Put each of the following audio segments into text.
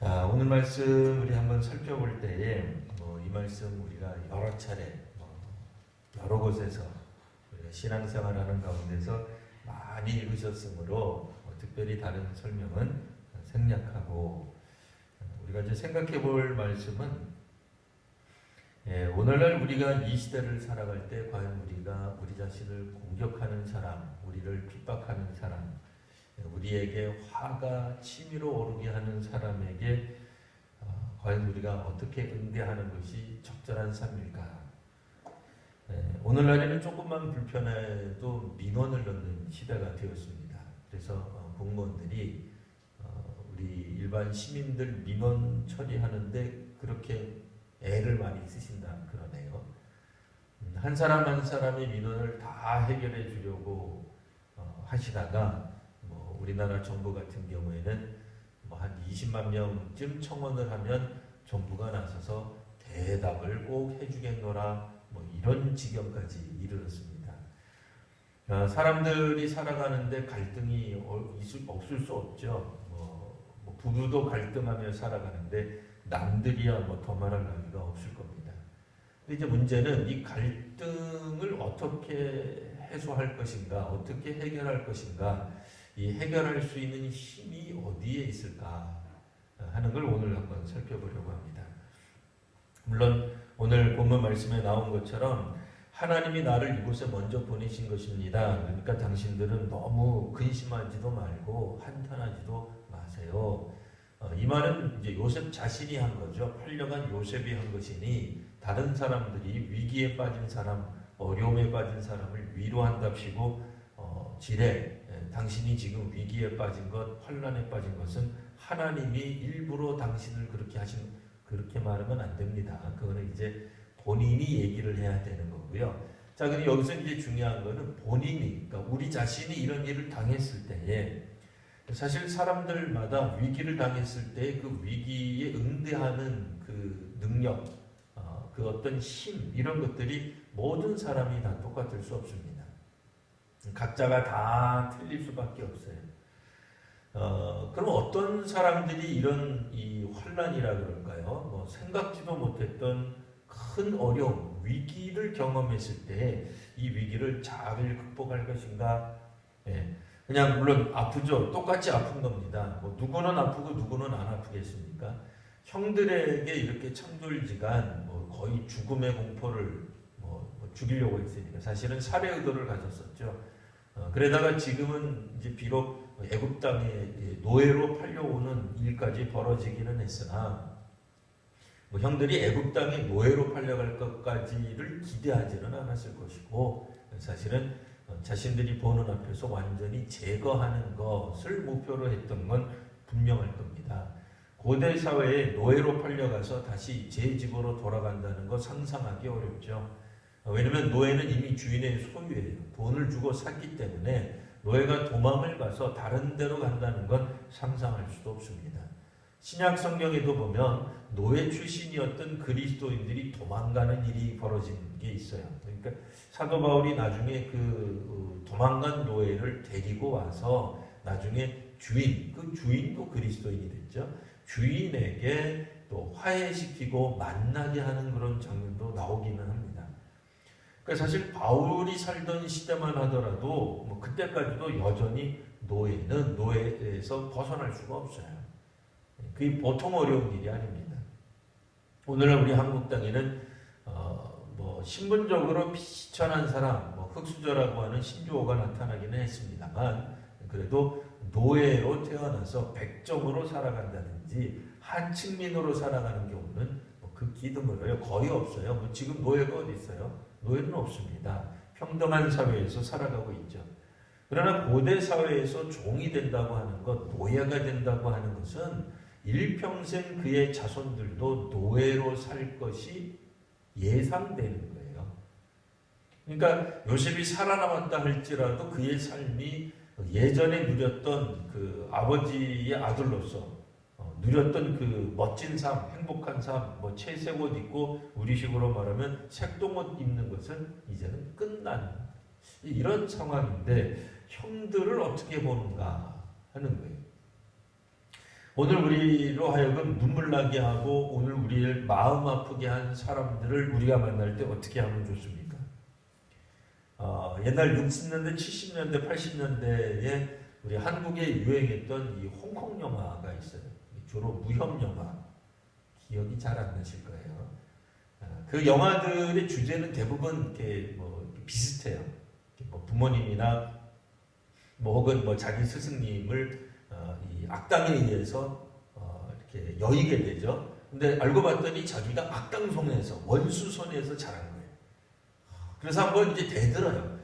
오늘 말씀 우리 한번 살펴볼 때에 이 말씀 우리가 여러 차례 여러 곳에서 우리가 신앙생활하는 가운데서 많이 읽으셨으므로 특별히 다른 설명은 생략하고 우리가 이제 생각해 볼 말씀은 오늘날 우리가 이 시대를 살아갈 때 과연 우리가 우리 자신을 공격하는 사람, 우리를 핍박하는 사람, 우리에게 화가 치밀어 오르게 하는 사람에게 과연 우리가 어떻게 응대하는 것이 적절한 삶일까? 오늘날에는 조금만 불편해도 민원을 넣는 시대가 되었습니다. 그래서 공무원들이 우리 일반 시민들 민원 처리하는데 그렇게 애를 많이 쓰신다 그러네요. 한 사람 한 사람의 민원을 다 해결해 주려고 하시다가 우리나라 정부 같은 경우에는 한 20만 명쯤 청원을 하면 정부가 나서서 대답을 꼭 해주겠노라 이런 지경까지 이르렀습니다. 사람들이 살아가는데 갈등이 없을 수 없죠. 부부도 갈등하며 살아가는데 남들이야 더 말할 나위가 없을 겁니다. 근데 이제 문제는 이 갈등을 어떻게 해소할 것인가, 어떻게 해결할 것인가, 이 해결할 수 있는 힘이 어디에 있을까 하는 걸 오늘 한번 살펴보려고 합니다. 물론 오늘 본문 말씀에 나온 것처럼 하나님이 나를 이곳에 먼저 보내신 것입니다. 그러니까 당신들은 너무 근심하지도 말고 한탄하지도 마세요. 이 말은 이제 요셉 자신이 한 거죠. 팔려간 요셉이 한 것이니 다른 사람들이 위기에 빠진 사람, 어려움에 빠진 사람을 위로한답시고 당신이 지금 위기에 빠진 것, 환난에 빠진 것은 하나님이 일부러 당신을 그렇게 말하면 안 됩니다. 그거는 이제 본인이 얘기를 해야 되는 거고요. 자, 근데 여기서 이제 중요한 거는 본인이, 그러니까 우리 자신이 이런 일을 당했을 때에 사실 사람들마다 위기를 당했을 때 그 위기에 응대하는 그 능력, 그 어떤 힘, 이런 것들이 모든 사람이 다 똑같을 수 없습니다. 각자가 다 틀릴 수밖에 없어요. 그럼 어떤 사람들이 이런 이 환난이라 그럴까요? 생각지도 못했던 큰 어려움, 위기를 경험했을 때 이 위기를 잘 극복할 것인가? 그냥 물론 아프죠. 똑같이 아픈 겁니다. 누구는 아프고 누구는 안 아프겠습니까? 형들에게 이렇게 창졸지간 거의 죽음의 공포를 죽이려고 했으니까 사실은 살해 의도를 가졌었죠. 그러다가 지금은 이제 비록 애굽 땅에 노예로 팔려오는 일까지 벌어지기는 했으나 형들이 애굽 땅에 노예로 팔려갈 것까지를 기대하지는 않았을 것이고 사실은 자신들이 보는 앞에서 완전히 제거하는 것을 목표로 했던 건 분명할 겁니다. 고대 사회에 노예로 팔려가서 다시 제 집으로 돌아간다는 거 상상하기 어렵죠. 왜냐하면 노예는 이미 주인의 소유예요. 돈을 주고 샀기 때문에 노예가 도망을 가서 다른 데로 간다는 건 상상할 수도 없습니다. 신약 성경에도 보면 노예 출신이었던 그리스도인들이 도망가는 일이 벌어진 게 있어요. 그러니까 사도 바울이 나중에 그 도망간 노예를 데리고 와서 나중에 그 주인도 그리스도인이 됐죠. 주인에게 또 화해시키고 만나게 하는 그런 장면도 나오기는 합니다. 그러니까 사실 바울이 살던 시대만 하더라도 그때까지도 여전히 노예는 노예에서 벗어날 수가 없어요. 그게 보통 어려운 일이 아닙니다. 오늘날 우리 한국 땅에는 신분적으로 비천한 사람, 흑수저라고 하는 신조어가 나타나기는 했습니다만 그래도 노예로 태어나서 백정으로 살아간다든지 한층민으로 살아가는 경우는 극히 드물어요. 거의 없어요. 지금 노예가 어디 있어요? 노예는 없습니다. 평등한 사회에서 살아가고 있죠. 그러나 고대 사회에서 종이 된다고 하는 것, 노예가 된다고 하는 것은 일평생 그의 자손들도 노예로 살 것이 예상되는 거예요. 그러니까 요셉이 살아남았다 할지라도 그의 삶이 예전에 누렸던 그 아버지의 아들로서 누렸던 그 멋진 삶, 행복한 삶, 채색 옷 입고 우리식으로 말하면 색동옷 입는 것은 이제는 끝난 이런 상황인데 형들을 어떻게 보는가 하는 거예요. 오늘 우리로 하여금 눈물 나게 하고 오늘 우리를 마음 아프게 한 사람들을 우리가 만날 때 어떻게 하면 좋습니까? 옛날 60년대, 70년대, 80년대에 우리 한국에 유행했던 이 홍콩 영화가 있어요. 주로 무협 영화. 기억이 잘 안 나실 거예요. 그 영화들의 주제는 대부분 이렇게 뭐 비슷해요. 이렇게 뭐 부모님이나 뭐 혹은 뭐 자기 스승님을 이 악당에 의해서 이렇게 여의게 되죠. 근데 알고 봤더니 자기가 악당 손에서 원수 손에서 자란 거예요. 그래서 한번 이제 대들어요.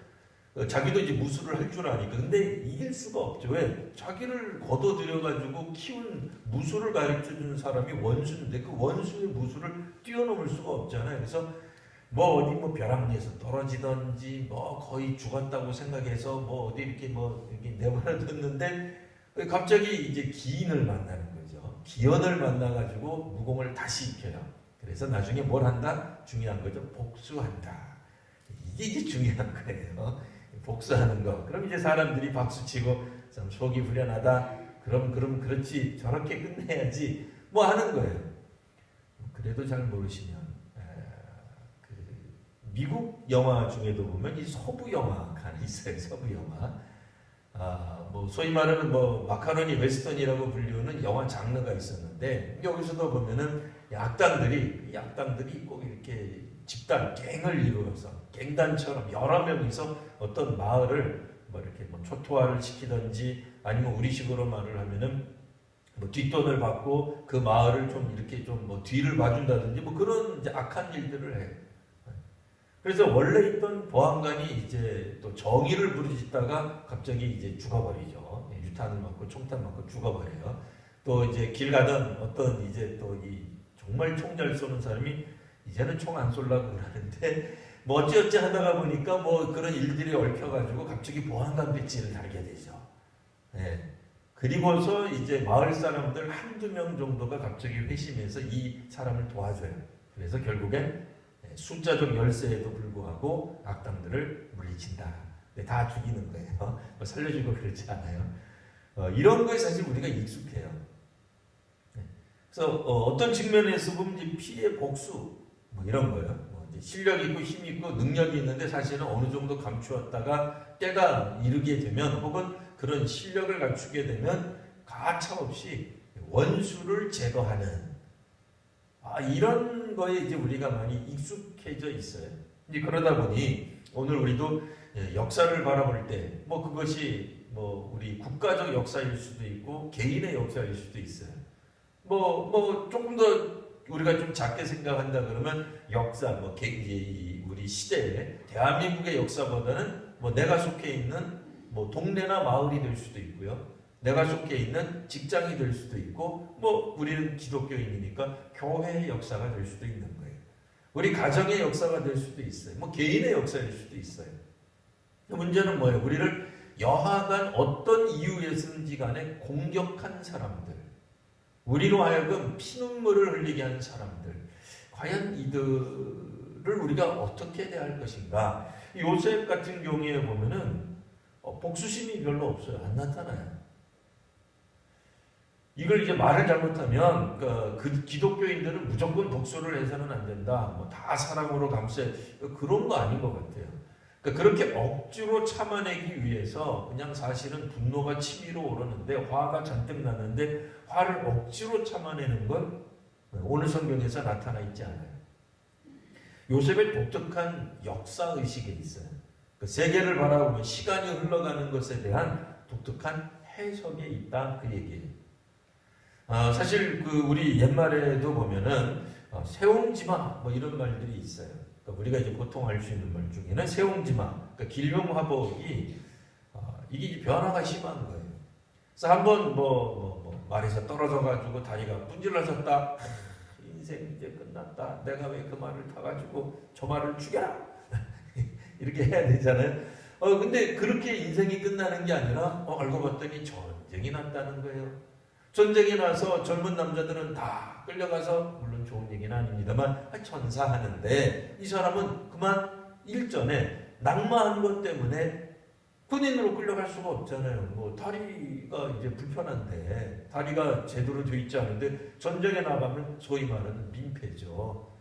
자기도 이제 무술을 할 줄 아니까. 근데 이길 수가 없죠. 왜? 자기를 거둬들여가지고 키운 무술을 가르쳐주는 사람이 원수인데 그 원수의 무술을 뛰어넘을 수가 없잖아요. 그래서 뭐 어디 뭐 벼랑리에서 떨어지던지 뭐 거의 죽었다고 생각해서 뭐 어디 이렇게 뭐 이렇게 내버려뒀는데 갑자기 이제 기인을 만나는 거죠. 기연을 만나가지고 무공을 다시 익혀요. 그래서 나중에 뭘 한다? 중요한 거죠. 복수한다. 이게 이제 중요한 거예요. 복수하는 거. 그럼 이제 사람들이 박수치고 참 속이 후련하다. 그럼 그렇지 저렇게 끝내야지 뭐 하는 거예요. 그래도 잘 모르시면 그 미국 영화 중에도 보면 이 서부 영화가 하나 있어요. 서부 영화. 뭐 소위 말하는 뭐 마카로니 웨스턴이라고 불리우는 영화 장르가 있었는데 여기서도 보면은 악당들이 꼭 이렇게 집단 갱을 이루어서 갱단처럼 여러 명이서 어떤 마을을 뭐 이렇게 뭐 초토화를 시키든지 아니면 우리식으로 말을 하면은 뭐 뒷돈을 받고 그 마을을 좀 이렇게 좀 뭐 뒤를 봐준다든지 뭐 그런 이제 악한 일들을 해요. 그래서 원래 있던 보안관이 이제 또 정의를 부르짖다가 갑자기 이제 죽어버리죠. 유탄을 맞고 총탄 맞고 죽어버려요. 또 이제 길 가던 어떤 이제 또 이 정말 총 잘 쏘는 사람이 이제는 총 안 쏠라고 그러는데 뭐 어찌어찌 하다가 보니까 뭐 그런 일들이 얽혀가지고 갑자기 보안관 배지를 달게 되죠. 네. 그리고서 이제 마을 사람들 한두 명 정도가 갑자기 회심해서 이 사람을 도와줘요. 그래서 결국엔 숫자적 열세에도 불구하고 악당들을 물리친다. 네, 다 죽이는 거예요. 뭐 살려주고 그러지 않아요. 이런 거에 사실 우리가 익숙해요. 네. 그래서 어떤 측면에서 보면 이제 피해 복수 뭐 이런 거예요. 뭐 이제 실력 있고 힘 있고 능력이 있는데 사실은 어느 정도 감추었다가 때가 이르게 되면 혹은 그런 실력을 갖추게 되면 가차없이 원수를 제거하는 이런 거에 이제 우리가 많이 익숙해져 있어요. 이제 그러다 보니 오늘 우리도 역사를 바라볼 때 뭐 그것이 뭐 우리 국가적 역사일 수도 있고 개인의 역사일 수도 있어요. 뭐 조금 더 우리가 좀 작게 생각한다 그러면 역사 뭐 우리 시대에 대한민국의 역사보다는 뭐 내가 속해 있는 뭐 동네나 마을이 될 수도 있고요. 내가 속해 있는 직장이 될 수도 있고 뭐 우리는 기독교인이니까 교회의 역사가 될 수도 있는 거예요. 우리 가정의 역사가 될 수도 있어요. 뭐 개인의 역사일 수도 있어요. 문제는 뭐예요? 우리를 여하간 어떤 이유에서든지 간에 공격한 사람들, 우리로 하여금 피눈물을 흘리게 한 사람들, 과연 이들을 우리가 어떻게 대할 것인가? 요셉 같은 경우에 보면은 복수심이 별로 없어요. 안 나타나요. 이걸 이제 말을 잘못하면 그 기독교인들은 무조건 복수를 해서는 안 된다. 뭐 다 사랑으로 감싸 그런 거 아닌 것 같아요. 그러니까 그렇게 억지로 참아내기 위해서 그냥 사실은 분노가 치밀어 오르는데 화가 잔뜩 나는데 화를 억지로 참아내는 건 오늘 성경에서 나타나 있지 않아요. 요셉의 독특한 역사 의식에 있어요. 세계를 바라보면 시간이 흘러가는 것에 대한 독특한 해석에 있다 그 얘기예요. 사실 우리 옛말에도 보면은 세옹지마 뭐 이런 말들이 있어요. 그러니까 우리가 이제 보통 알 수 있는 말 중에는 세옹지마, 그러니까 길명화복이 이게 이제 변화가 심한 거예요. 그래서 한번 뭐 말에서 떨어져가지고 다리가 분질러졌다. 인생 이제 끝났다. 내가 왜 그 말을 타가지고 저 말을 죽여라. 이렇게 해야 되잖아요. 근데 그렇게 인생이 끝나는 게 아니라 알고 봤더니 전쟁이 났다는 거예요. 전쟁이 나서 젊은 남자들은 다 끌려가서 물론 좋은 얘기는 아닙니다만 전사하는데 이 사람은 그만 일전에 낙마한 것 때문에 군인으로 끌려갈 수가 없잖아요. 뭐 다리가 이제 불편한데 다리가 제대로 돼 있지 않은데 전쟁에 나가면 소위 말하는 민폐죠.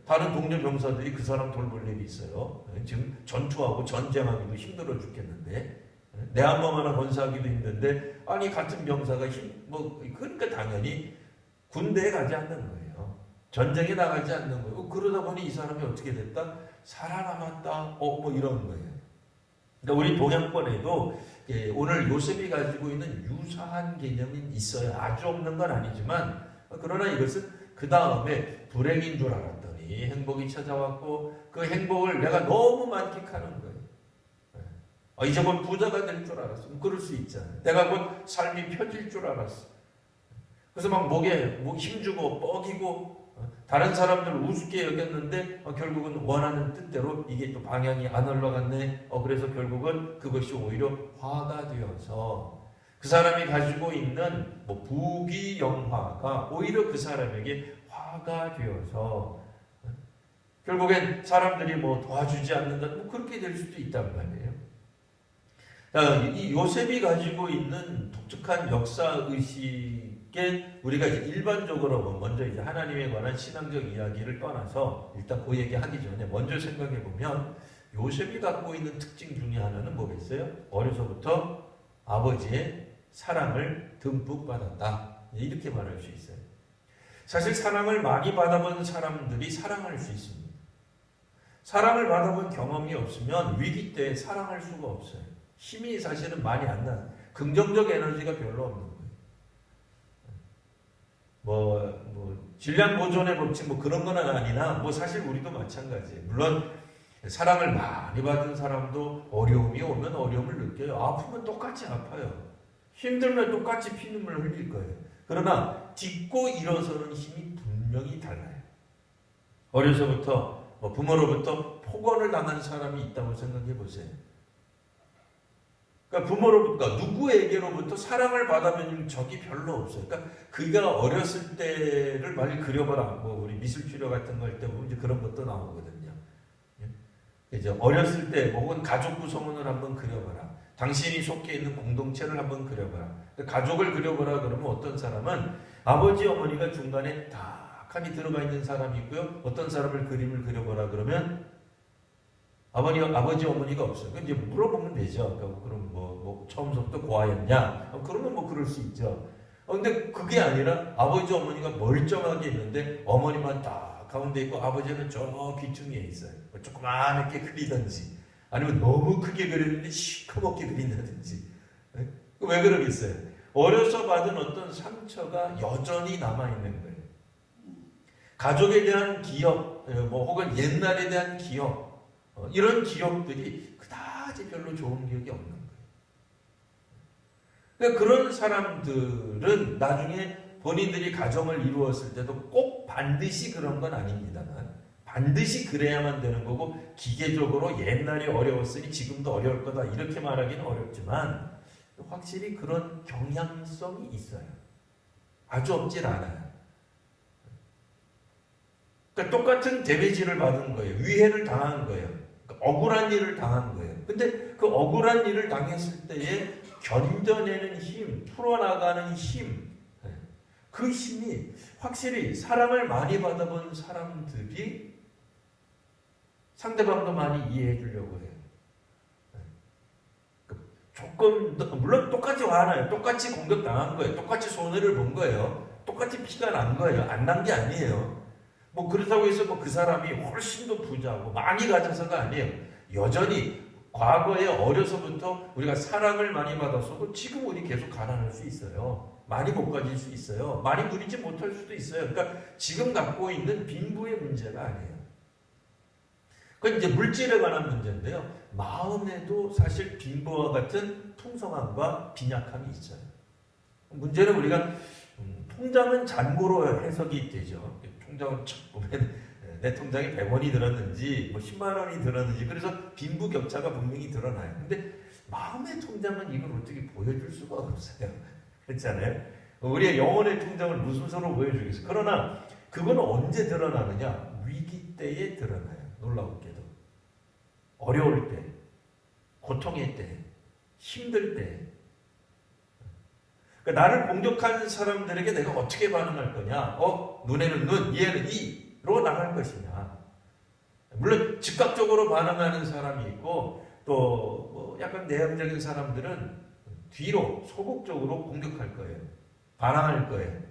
다른 동료 병사들이 그 사람 돌볼 일이 있어요. 지금 전투하고 전쟁하기도 힘들어 죽겠는데 내 한 몸 하나 건사하기도 힘든데 아니 같은 병사가 그러니까 당연히 군대에 가지 않는 거예요. 전쟁에 나가지 않는 거예요. 그러다 보니 이 사람이 어떻게 됐다? 살아남았다. 뭐 이런 거예요. 그러니까 우리 동양권에도 오늘 요셉이 가지고 있는 유사한 개념이 있어요. 아주 없는 건 아니지만 그러나 이것은 그 다음에 불행인 줄 알았더니 행복이 찾아왔고 그 행복을 내가 너무 만끽하는 거예요. 이제 곧 부자가 될 줄 알았어. 그럴 수 있잖아요. 내가 곧 삶이 펴질 줄 알았어. 그래서 막 목에 힘주고 뻐기고 다른 사람들을 우습게 여겼는데 결국은 원하는 뜻대로 이게 또 방향이 안 올라갔네. 그래서 결국은 그것이 오히려 화가 되어서 그 사람이 가지고 있는 부귀영화가 오히려 그 사람에게 화가 되어서 결국엔 사람들이 도와주지 않는다. 그렇게 될 수도 있단 말이에요. 이 요셉이 가지고 있는 독특한 역사의식에 우리가 이제 일반적으로 먼저 이제 하나님에 관한 신앙적 이야기를 떠나서 일단 그 얘기 하기 전에 먼저 생각해 보면 요셉이 갖고 있는 특징 중에 하나는 뭐겠어요? 어려서부터 아버지의 사랑을 듬뿍 받았다. 이렇게 말할 수 있어요. 사실 사랑을 많이 받아본 사람들이 사랑할 수 있습니다. 사랑을 받아본 경험이 없으면 위기 때 사랑할 수가 없어요. 힘이 사실은 많이 안 나요. 긍정적 에너지가 별로 없는 거예요. 질량 보존의 법칙 그런 건 아니나 사실 우리도 마찬가지예요. 물론 사랑을 많이 받은 사람도 어려움이 오면 어려움을 느껴요. 아프면 똑같이 아파요. 힘들면 똑같이 피눈물 흘릴 거예요. 그러나 딛고 일어서는 힘이 분명히 달라요. 어려서부터 부모로부터 폭언을 당한 사람이 있다고 생각해 보세요. 그러니까 누구에게로부터 사랑을 받아본 적이 별로 없어요. 그러니까 그가 어렸을 때를 많이 그려봐라. 우리 미술치료 같은 거 할 때 보면 이제 그런 것도 나오거든요. 이제 어렸을 때 혹은 가족 구성원을 한번 그려봐라. 당신이 속해 있는 공동체를 한번 그려봐라. 가족을 그려보라 그러면 어떤 사람은 아버지 어머니가 중간에 탁하니 들어가 있는 사람이 있고요. 어떤 사람을 그림을 그려보라 그러면 아버지 어머니가 없어요. 이제 물어보면 되죠. 그럼 처음부터 고아였냐? 그러면 그럴 수 있죠. 근데 그게 아니라 아버지 어머니가 멀쩡하게 있는데 어머니만 딱 가운데 있고 아버지는 저 귀퉁이에 있어요. 조그맣게 그리든지 아니면 너무 크게 그리는데 시커멓게 그린다든지. 왜 그러겠어요? 어려서 받은 어떤 상처가 여전히 남아있는 거예요. 가족에 대한 기억, 혹은 옛날에 대한 기억, 이런 기억들이 그다지 별로 좋은 기억이 없는 거예요. 그러니까 그런 사람들은 나중에 본인들이 가정을 이루었을 때도 꼭 반드시 그런 건 아닙니다만 반드시 그래야만 되는 거고 기계적으로 옛날이 어려웠으니 지금도 어려울 거다 이렇게 말하기는 어렵지만 확실히 그런 경향성이 있어요. 아주 없질 않아요. 그러니까 똑같은 데미지를 받은 거예요. 위해를 당한 거예요. 그러니까 억울한 일을 당한 거예요. 근데 그 억울한 일을 당했을 때에 견뎌내는 힘, 풀어나가는 힘, 그 힘이 확실히 사랑을 많이 받아본 사람들이 상대방도 많이 이해해 주려고 해요. 조금, 물론 똑같이 화나요. 똑같이 공격당한 거예요. 똑같이 손해를 본 거예요. 똑같이 피가 난 거예요. 안 난 게 아니에요. 그렇다고 해서 그 사람이 훨씬 더 부자고 많이 가져서가 아니에요. 여전히 과거에 어려서부터 우리가 사랑을 많이 받았어도 지금 우리 계속 가난할 수 있어요. 많이 못 가질 수 있어요. 많이 누리지 못할 수도 있어요. 그러니까 지금 갖고 있는 빈부의 문제가 아니에요. 그건 이제 물질에 관한 문제인데요. 마음에도 사실 빈부와 같은 풍성함과 빈약함이 있어요. 문제는 우리가 통장은 잔고로 해석이 되죠. 통장을 척 보면 내 통장에 100원이 들었는지 10만 원이 들었는지 그래서 빈부격차가 분명히 드러나요. 근데 마음의 통장은 이걸 어떻게 보여줄 수가 없어요. 그렇잖아요. 우리의 영혼의 통장을 무슨 소로 보여주겠어요. 그러나 그건 언제 드러나느냐? 위기 때에 드러나요. 놀라웠게도. 어려울 때, 고통의 때, 힘들 때. 그러니까 나를 공격하는 사람들에게 내가 어떻게 반응할 거냐? 눈에는 눈, 이에는 이로 나갈 것이냐? 물론 즉각적으로 반응하는 사람이 있고 또 약간 내향적인 사람들은 뒤로 소극적으로 공격할 거예요. 반항할 거예요.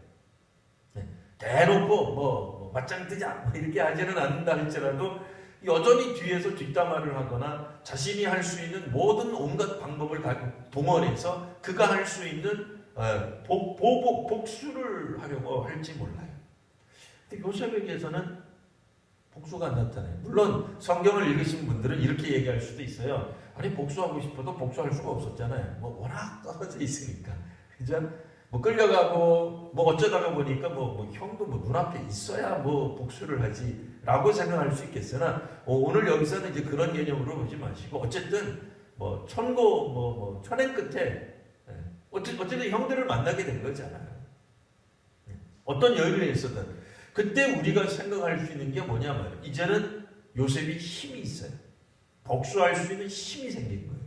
대놓고 맞짱 뜨자 이렇게 하지는 않는다 할지라도 여전히 뒤에서 뒷담화를 하거나 자신이 할 수 있는 모든 온갖 방법을 다 동원해서 그가 할 수 있는 복수를 하려고 할지 몰라요. 근데 요셉에게서는 복수가 안 나타나요. 물론 성경을 읽으신 분들은 이렇게 얘기할 수도 있어요. 아니 복수하고 싶어도 복수할 수가 없었잖아요. 워낙 떨어져 있으니까. 그죠? 끌려가고 어쩌다가 보니까 형도 눈앞에 있어야 복수를 하지라고 생각할 수 있겠으나 오늘 여기서는 이제 그런 개념으로 보지 마시고 어쨌든 천고 천행 끝에 어쨌든 형들을 만나게 된 거잖아요. 어떤 여유에 있었든 그때 우리가 생각할 수 있는 게 뭐냐 말이에요. 이제는 요셉이 힘이 있어요. 복수할 수 있는 힘이 생긴 거예요.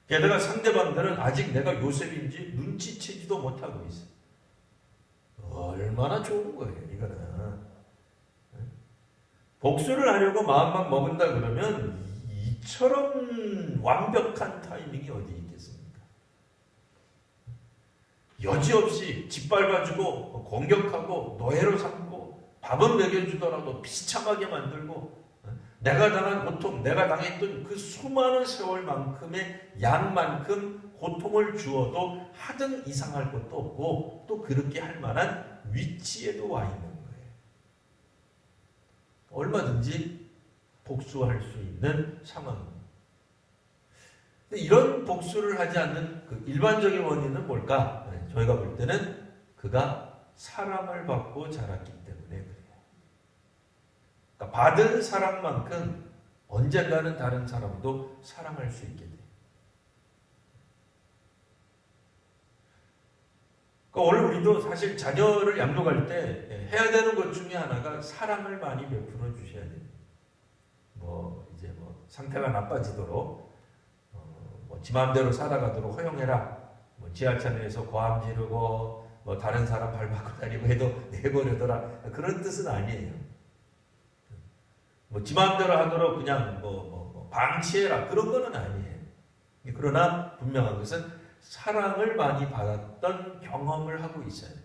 게다가 상대방들은 아직 내가 요셉인지 눈치채지도 못하고 있어요. 얼마나 좋은 거예요, 이거는. 복수를 하려고 마음만 먹은다 그러면 이처럼 완벽한 타이밍이 어디 있겠습니까? 여지없이 짓밟아주고 공격하고 노예로 삼고 밥은 먹여주더라도 비참하게 만들고 내가 당한 고통, 내가 당했던 그 수많은 세월만큼의 양만큼 고통을 주어도 하등 이상할 것도 없고 또 그렇게 할 만한 위치에도 와 있는 거예요. 얼마든지 복수할 수 있는 상황입니다. 근데 이런 복수를 하지 않는 그 일반적인 원인은 뭘까? 저희가 볼 때는 그가 사랑을 받고 자랐기 때문에 그래요. 그러니까 받은 사랑만큼 언젠가는 다른 사람도 사랑할 수 있게 돼요. 그러니까 오늘 우리도 사실 자녀를 양육할 때 해야 되는 것 중에 하나가 사랑을 많이 베풀어 주셔야 됩니다. 이제 상태가 나빠지도록 지 마음대로 살아가도록 허용해라. 지하철 내에서 고함 지르고 다른 사람 밟고 다니고 해도 내버려둬라. 그런 뜻은 아니에요. 지 마음대로 하도록 그냥 방치해라. 그런 거는 아니에요. 그러나 분명한 것은 사랑을 많이 받았던 경험을 하고 있어야 돼요.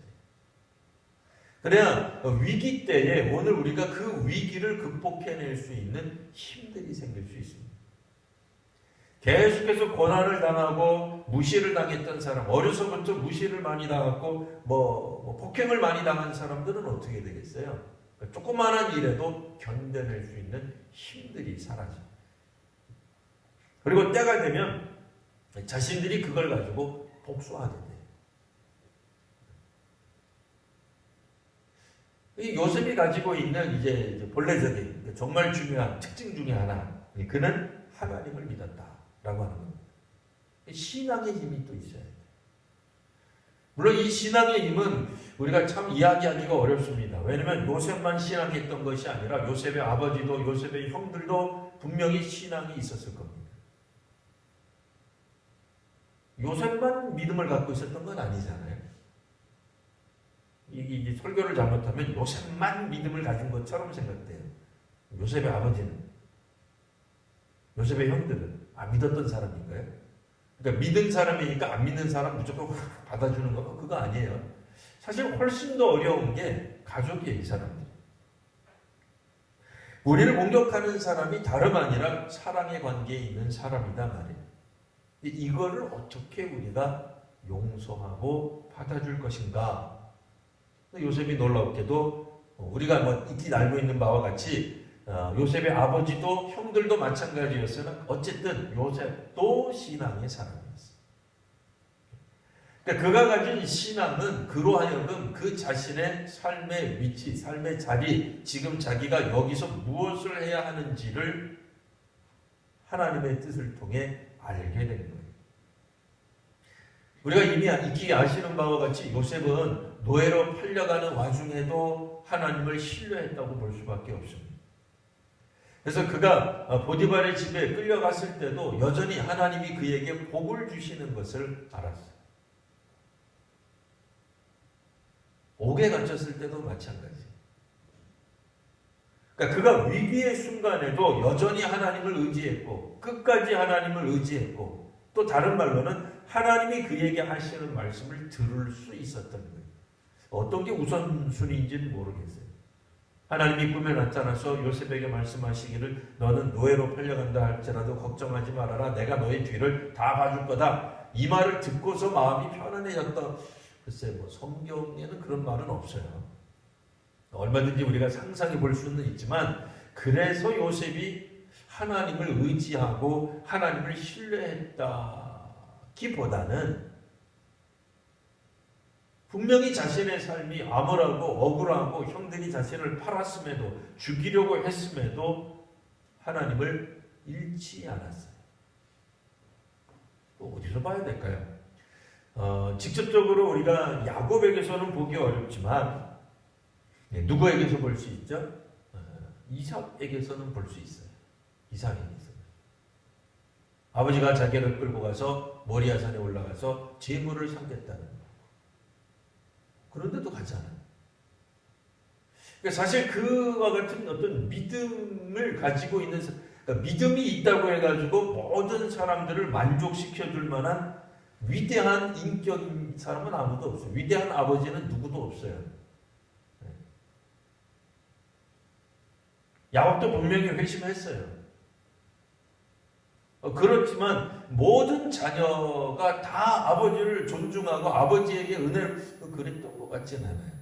그래야 위기 때에 오늘 우리가 그 위기를 극복해낼 수 있는 힘들이 생길 수 있습니다. 계속해서 고난을 당하고 무시를 당했던 사람, 어려서부터 무시를 많이 당했고 폭행을 많이 당한 사람들은 어떻게 되겠어요? 조그마한 일에도 견뎌낼 수 있는 힘들이 사라져요. 그리고 때가 되면 자신들이 그걸 가지고 복수하게 돼요. 이 요셉이 가지고 있는 이제 본래적인 정말 중요한 특징 중에 하나, 그는 하나님을 믿었다라고 하는 겁니다. 신앙의 힘이 또 있어야 돼요. 물론 이 신앙의 힘은 우리가 참 이야기하기가 어렵습니다. 왜냐하면 요셉만 신앙했던 것이 아니라 요셉의 아버지도 요셉의 형들도 분명히 신앙이 있었을 겁니다. 요셉만 믿음을 갖고 있었던 건 아니잖아요. 이게 설교를 잘못하면 요셉만 믿음을 가진 것처럼 생각돼요. 요셉의 아버지는, 요셉의 형들은 안 믿었던 사람인가요? 그러니까 믿은 사람이니까 안 믿는 사람 무조건 받아주는 거 그거 아니에요. 사실 훨씬 더 어려운 게 가족이에요, 이 사람들이. 우리를 공격하는 사람이 다름 아니라 사랑의 관계에 있는 사람이다 말이에요. 이거를 어떻게 우리가 용서하고 받아줄 것인가? 요셉이 놀랍게도 우리가 익히 알고 있는 바와 같이 요셉의 아버지도 형들도 마찬가지였으나 어쨌든 요셉도 신앙의 사람이었어요. 그러니까 그가 가진 신앙은 그로 하여금 그 자신의 삶의 위치, 삶의 자리, 지금 자기가 여기서 무엇을 해야 하는지를 하나님의 뜻을 통해 알게 된 거예요. 우리가 이미 익히 아시는 바와 같이 요셉은 노예로 팔려가는 와중에도 하나님을 신뢰했다고 볼 수밖에 없습니다. 그래서 그가 보디발의 집에 끌려갔을 때도 여전히 하나님이 그에게 복을 주시는 것을 알았어요. 옥에 갇혔을 때도 마찬가지. 그러니까 그가 위기의 순간에도 여전히 하나님을 의지했고 끝까지 하나님을 의지했고 또 다른 말로는 하나님이 그에게 하시는 말씀을 들을 수 있었던 거예요. 어떤 게 우선순위인지는 모르겠어요. 하나님이 꿈에 나타나서 요셉에게 말씀하시기를 너는 노예로 팔려간다 할지라도 걱정하지 말아라. 내가 너의 뒤를 다 봐줄 거다. 이 말을 듣고서 마음이 편안해졌다. 글쎄 성경에는 그런 말은 없어요. 얼마든지 우리가 상상해 볼 수는 있지만 그래서 요셉이 하나님을 의지하고 하나님을 신뢰했다기보다는 분명히 자신의 삶이 암울하고 억울하고 형들이 자신을 팔았음에도 죽이려고 했음에도 하나님을 잃지 않았어요. 또 어디서 봐야 될까요? 직접적으로 우리가 야곱에게서는 보기 어렵지만 누구에게서 볼 수 있죠? 이삭에게서는 볼 수 있어요. 이삭에게서는. 아버지가 자기를 끌고 가서 모리아산에 올라가서 제물을 삼겠다는 거. 그런데도 가지 않아요. 그러니까 사실 그와 같은 어떤 믿음을 가지고 있는 그러니까 믿음이 있다고 해가지고 모든 사람들을 만족시켜줄 만한 위대한 인격인 사람은 아무도 없어요. 위대한 아버지는 누구도 없어요. 야곱도 분명히 회심했어요. 그렇지만 모든 자녀가 다 아버지를 존중하고 아버지에게 은혜를 그랬던 것 같지는 않아요.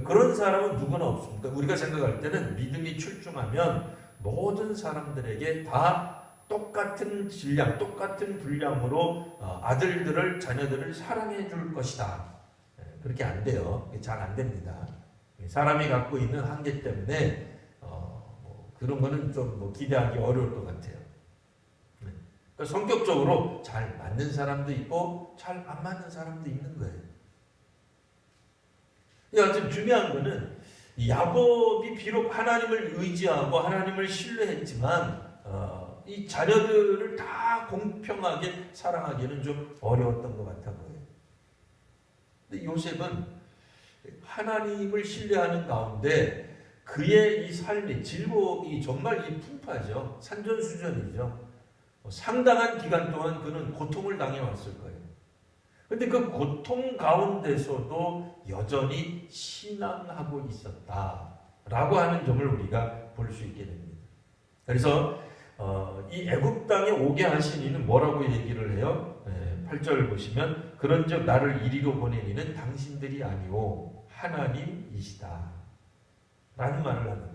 그런 사람은 누구나 없습니다. 우리가 생각할 때는 믿음이 출중하면 모든 사람들에게 다 똑같은 질량, 똑같은 분량으로 아들들을, 자녀들을 사랑해 줄 것이다. 그렇게 안 돼요. 잘 안 됩니다. 사람이 갖고 있는 한계 때문에 그런 거는 좀 기대하기 어려울 것 같아요. 그러니까 성격적으로 잘 맞는 사람도 있고 잘 안 맞는 사람도 있는 거예요. 여하튼 중요한 거는 야곱이 비록 하나님을 의지하고 하나님을 신뢰했지만 이 자녀들을 다 공평하게 사랑하기는 좀 어려웠던 것 같아 보여요. 근데 요셉은 하나님을 신뢰하는 가운데 그의 이 삶이 질복이 정말 이 풍파죠. 산전수전이죠. 상당한 기간 동안 그는 고통을 당해왔을 거예요. 그런데 그 고통 가운데서도 여전히 신앙하고 있었다라고 하는 점을 우리가 볼 수 있게 됩니다. 그래서 이 애굽 땅에 오게 하신 이는 뭐라고 얘기를 해요? 8절 보시면 그런즉 나를 이리로 보낸 이는 당신들이 아니오 하나님이시다 라는 말을 하는 거예요.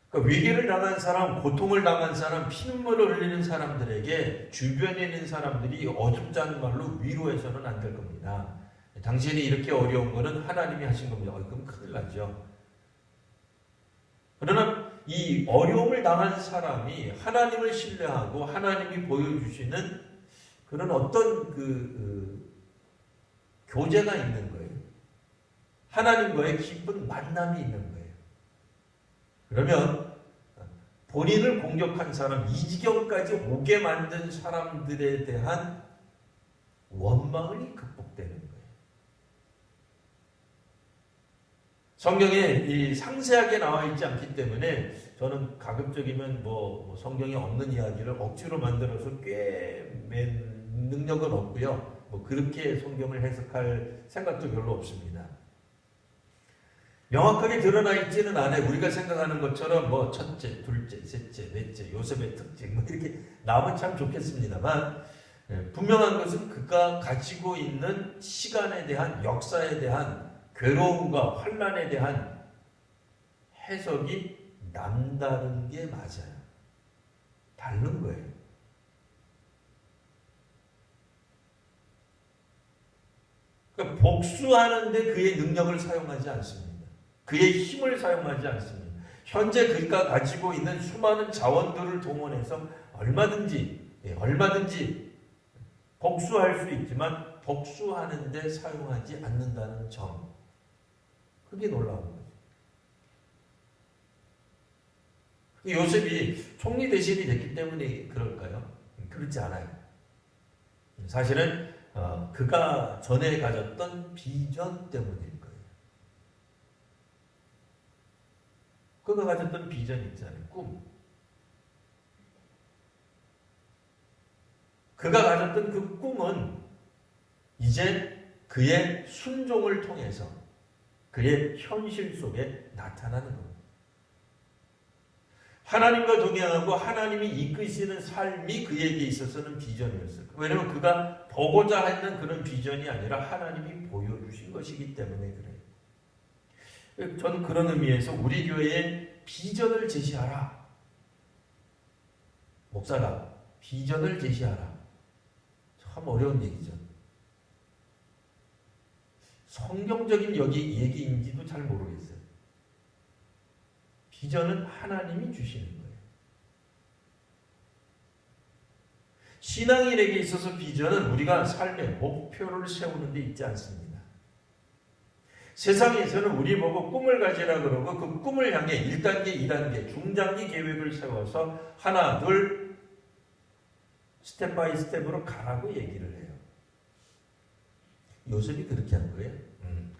그러니까 위기를 당한 사람, 고통을 당한 사람, 피눈물을 흘리는 사람들에게 주변에 있는 사람들이 어줍지 않은 말로 위로해서는 안 될 겁니다. 당신이 이렇게 어려운 거는 하나님이 하신 겁니다. 그럼 큰일 나죠. 그러나 이 어려움을 당한 사람이 하나님을 신뢰하고 하나님이 보여주시는 그런 어떤 교제가 있는 거예요. 하나님과의 깊은 만남이 있는 거예요. 그러면 본인을 공격한 사람, 이 지경까지 오게 만든 사람들에 대한 원망이 극복되는 거예요. 성경에 이 상세하게 나와 있지 않기 때문에 저는 가급적이면 성경에 없는 이야기를 억지로 만들어서 꿰맨 능력은 없고요. 그렇게 성경을 해석할 생각도 별로 없습니다. 명확하게 드러나 있지는 않아요. 우리가 생각하는 것처럼 첫째, 둘째, 셋째, 넷째, 요셉의 특징 이렇게 나오면 참 좋겠습니다만 분명한 것은 그가 가지고 있는 시간에 대한 역사에 대한 괴로움과 환난에 대한 해석이 남다른 게 맞아요. 다른 거예요. 그러니까 복수하는데 그의 능력을 사용하지 않습니다. 그의 힘을 사용하지 않습니다. 현재 그가 가지고 있는 수많은 자원들을 동원해서 얼마든지 복수할 수 있지만 복수하는데 사용하지 않는다는 점. 그게 놀라운 거죠. 요셉이 총리 대신이 됐기 때문에 그럴까요? 그렇지 않아요. 사실은 그가 전에 가졌던 비전 때문일 거예요. 그가 가졌던 비전이 있잖아요. 꿈. 그가 가졌던 그 꿈은 이제 그의 순종을 통해서 그의 현실 속에 나타나는 겁니다. 하나님과 동행하고 하나님이 이끄시는 삶이 그에게 있어서는 비전이었어요. 왜냐하면 그가 보고자 했던 그런 비전이 아니라 하나님이 보여주신 것이기 때문에 그래요. 저는 그런 의미에서 우리 교회에 비전을 제시하라. 목사가 비전을 제시하라. 참 어려운 얘기죠. 성경적인 얘기인지도 잘 모르겠어요. 비전은 하나님이 주시는 거예요. 신앙인에게 있어서 비전은 우리가 삶의 목표를 세우는 데 있지 않습니다. 세상에서는 우리 보고 꿈을 가지라 그러고 그 꿈을 향해 1단계, 2단계, 중장기 계획을 세워서 하나, 둘, 스텝 바이 스텝으로 가라고 얘기를 해요. 요셉이 그렇게 한 거예요.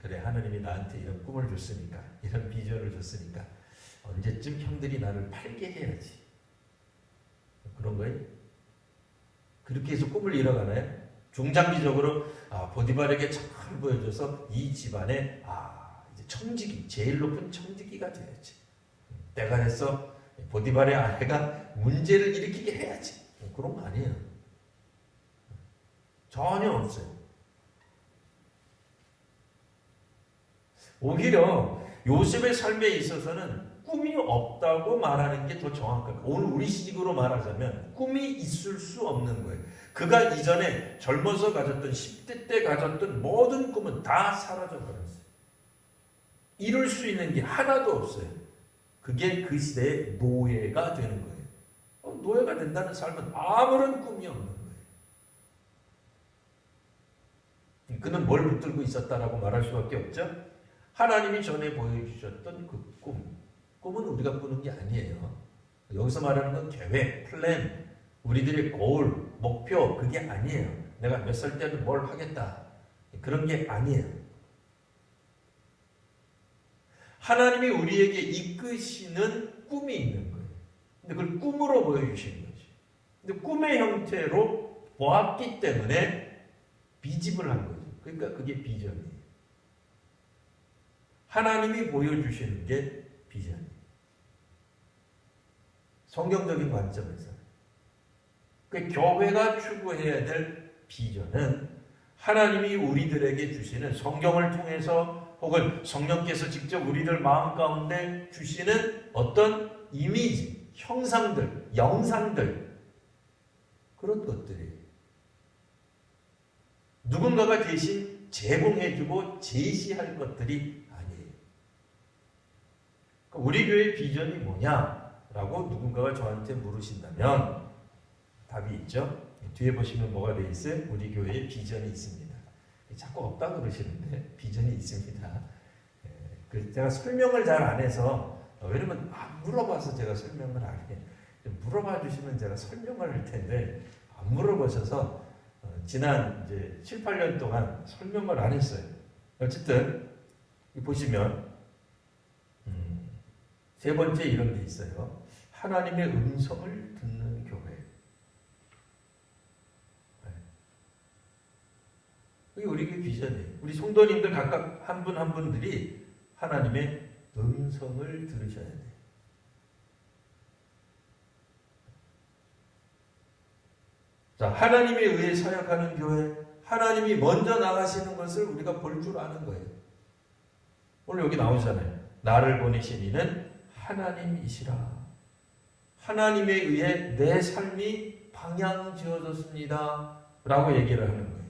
그래, 하나님이 나한테 이런 꿈을 줬으니까, 이런 비전을 줬으니까 언제쯤 형들이 나를 팔게 해야지. 그런 거예요. 그렇게 해서 꿈을 이뤄가나요? 중장기적으로 보디발에게 잘 보여줘서 이 집안에 이제 청지기, 제일 높은 청지기가 돼야지. 때가 됐어. 보디발의 아내가 문제를 일으키게 해야지. 그런 거 아니에요. 전혀 없어요. 오히려 요셉의 삶에 있어서는 꿈이 없다고 말하는 게 더 정확해요. 오늘 우리 식으로 말하자면 꿈이 있을 수 없는 거예요. 그가 이전에 젊어서 가졌던 10대 때 가졌던 모든 꿈은 다 사라져 버렸어요. 이룰 수 있는 게 하나도 없어요. 그게 그 시대의 노예가 되는 거예요. 노예가 된다는 삶은 아무런 꿈이 없는 거예요. 그는 뭘 붙들고 있었다라고 말할 수밖에 없죠. 하나님이 전에 보여주셨던 그 꿈은 우리가 꾸는 게 아니에요. 여기서 말하는 건 계획, 플랜, 우리들의 고울, 목표, 그게 아니에요. 내가 몇 살 때는 뭘 하겠다. 그런 게 아니에요. 하나님이 우리에게 이끄시는 꿈이 있는 거예요. 근데 그걸 꿈으로 보여주시는 거죠. 근데 꿈의 형태로 보았기 때문에 비집을 한 거죠. 그러니까 그게 비전이에요. 하나님이 보여주시는 게 비전이에요. 성경적인 관점에서. 그 교회가 추구해야 될 비전은 하나님이 우리들에게 주시는 성경을 통해서 혹은 성령께서 직접 우리들 마음 가운데 주시는 어떤 이미지, 형상들, 영상들, 그런 것들이에요. 누군가가 대신 제공해주고 제시할 것들이 아니에요. 우리 교회의 비전이 뭐냐라고 누군가가 저한테 물으신다면 답이 있죠. 뒤에 보시면 뭐가 되어 있어요? 우리 교회에 비전이 있습니다. 자꾸 없다고 그러시는데 비전이 있습니다. 제가 설명을 잘 안 해서 왜냐면 물어봐서 제가 설명을 안 해요. 물어봐 주시면 제가 설명을 할 텐데 안 물어보셔서 지난 이제 7, 8년 동안 설명을 안 했어요. 어쨌든 보시면 세 번째 이런 게 있어요. 하나님의 음성을 듣는 교회. 그게 우리 교회 비전이에요. 우리 성도님들 각각 한 분 한 분들이 하나님의 음성을 들으셔야 돼요. 자, 하나님에 의해 사역하는 교회, 하나님이 먼저 나가시는 것을 우리가 볼 줄 아는 거예요. 오늘 여기 나오잖아요. 나를 보내신 이는 하나님이시라. 하나님에 의해 내 삶이 방향 지어졌습니다. 라고 얘기를 하는 거예요.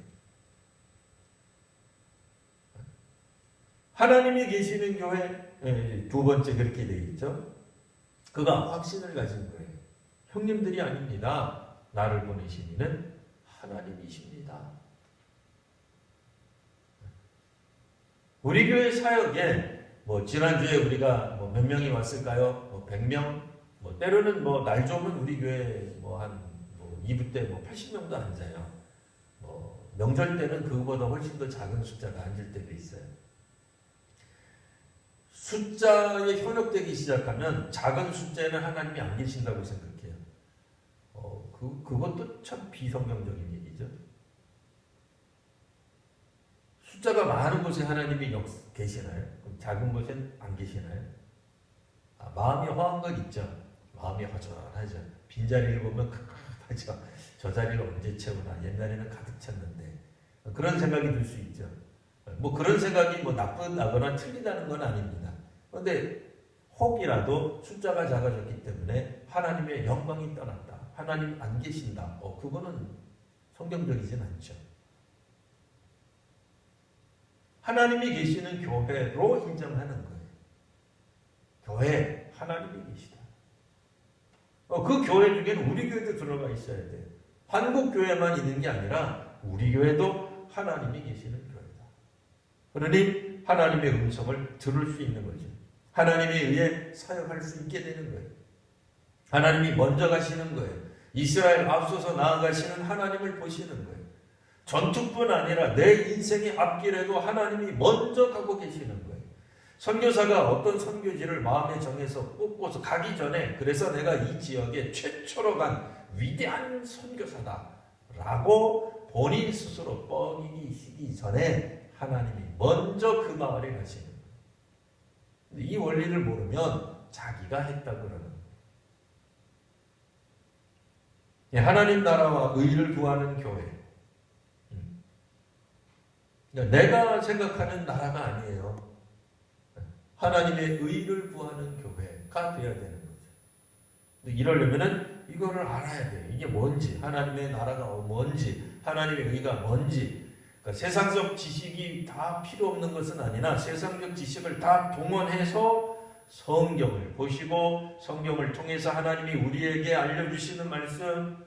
하나님이 계시는 교회, 두 번째 그렇게 되어 있죠. 그가 확신을 가진 거예요. 형님들이 아닙니다. 나를 보내신 이는 하나님이십니다. 우리 교회 사역에 지난주에 우리가 몇 명이 왔을까요? 100명, 뭐 때로는 뭐 날 좋으면 우리 교회 뭐한 2부 때 80명도 앉아요. 뭐 명절 때는 그거보다 훨씬 더 작은 숫자가 앉을 때도 있어요. 숫자에 현혹되기 시작하면 작은 숫자에는 하나님이 안 계신다고 생각해요. 그것도 참 비성경적인 얘기죠. 숫자가 많은 곳에 하나님이 계시나요? 작은 곳엔 안 계시나요? 마음이 허한 건 있죠. 마음이 허전하죠. 빈자리를 보면 깝깝하죠. 저 자리를 언제 채우나. 옛날에는 가득 찼는데. 그런 생각이 들 수 있죠. 뭐 그런 생각이 뭐 나쁘다거나 틀리다는 건 아닙니다. 그런데 혹이라도 숫자가 작아졌기 때문에 하나님의 영광이 떠났다. 하나님 안 계신다. 그거는 성경적이진 않죠. 하나님이 계시는 교회로 인정하는 거예요. 교회 하나님이 계시다. 그 교회 중에는 우리 교회도 들어가 있어야 돼요. 한국 교회만 있는 게 아니라 우리 교회도 하나님이 계시는 교회다. 그러니 하나님의 음성을 들을 수 있는 거죠. 하나님에 의해 사역할 수 있게 되는 거예요. 하나님이 먼저 가시는 거예요. 이스라엘 앞서서 나아가시는 하나님을 보시는 거예요. 전투뿐 아니라 내 인생의 앞길에도 하나님이 먼저 가고 계시는 거예요. 선교사가 어떤 선교지를 마음에 정해서 뽑고서 가기 전에 그래서 내가 이 지역에 최초로 간 위대한 선교사다 라고 본인 스스로 뻥이기 전에 하나님이 먼저 그 마을에 가시는 거예요. 이 원리를 모르면 자기가 했다고 그러는 거예요. 하나님 나라와 의를 구하는 교회. 내가 생각하는 나라가 아니에요. 하나님의 의를 구하는 교회가 되어야 되는 거죠. 이러려면은 이거를 알아야 돼요. 이게 뭔지, 하나님의 나라가 뭔지, 하나님의 의가 뭔지. 그러니까 세상적 지식이 다 필요 없는 것은 아니나 세상적 지식을 다 동원해서 성경을 보시고 성경을 통해서 하나님이 우리에게 알려주시는 말씀.